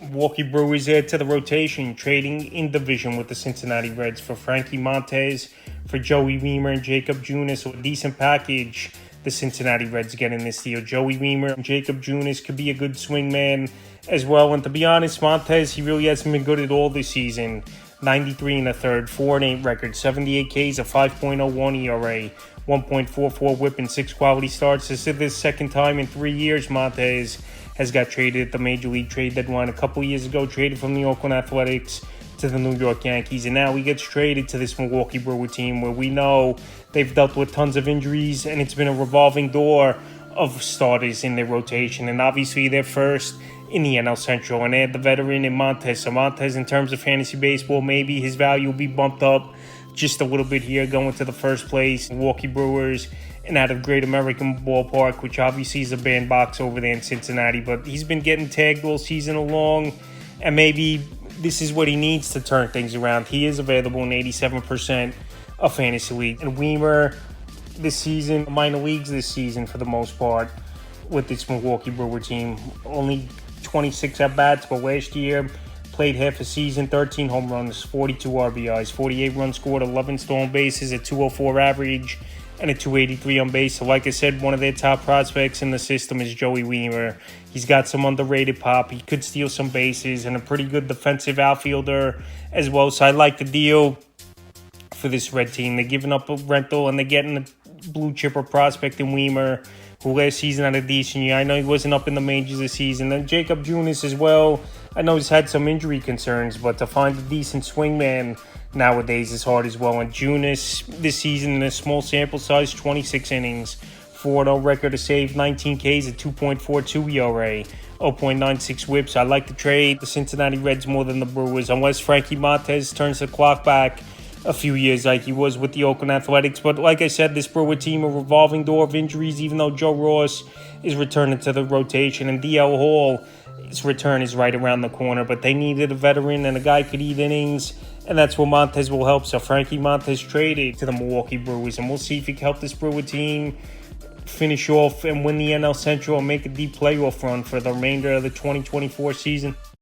Milwaukee Brewers add to the rotation, trading in division with the Cincinnati Reds for Frankie Montas, for Joey Wiemer and Jacob Junis. So a decent package the Cincinnati Reds get in this deal. Joey Wiemer and Jacob Junis could be a good swing man as well. And to be honest, Montas, he really hasn't been good at all this season. 93 and a third, 4-8 record, 78 Ks, a 5.01 ERA, 1.44 whip, and 6 quality starts. This is the second time in 3 years Montas has got traded at the Major League trade deadline. A couple years ago, traded from the Oakland Athletics to the New York Yankees, and now he gets traded to this Milwaukee Brewer team where we know they've dealt with tons of injuries, and it's been a revolving door of starters in their rotation, and obviously they're first in the NL Central, and they had the veteran in Montas. So Montas, in terms of fantasy baseball, maybe his value will be bumped up just a little bit here, going to the first place Milwaukee Brewers and out of Great American Ballpark, which obviously is a bandbox over there in Cincinnati. But he's been getting tagged all season long, and maybe this is what he needs to turn things around. He is available in 87% of fantasy league. And Wiemer this season, minor leagues this season for the most part, with this Milwaukee Brewer team, only 26 at-bats, but last year played half a season, 13 home runs, 42 RBIs, 48 runs scored, 11 stolen bases, a 204 average, and a 283 on base. So like I said, one of their top prospects in the system is Joey Wiemer. He's got some underrated pop. He could steal some bases and a pretty good defensive outfielder as well. So I like the deal for this Red team. They're giving up a rental and they're getting a blue chipper prospect in Wiemer, who last season had a decent year. I know he wasn't up in the majors this season. And Jacob Junis as well. I know he's had some injury concerns, but to find a decent swingman nowadays is hard as well. And Junis this season, in a small sample size, 26 innings, 4-0 record to save, 19 Ks, a 2.42 ERA, 0.96 whips. I like to trade the Cincinnati Reds more than the Brewers, unless Frankie Montas turns the clock back a few years like he was with the Oakland Athletics. But like I said, this Brewer team, a revolving door of injuries, even though Joe Ross is returning to the rotation and DL Hall, his return is right around the corner. But they needed a veteran and a guy could eat innings, and that's where Montas will help. So Frankie Montas traded to the Milwaukee Brewers, and we'll see if he can help this Brewer team finish off and win the NL Central and make a deep playoff run for the remainder of the 2024 season.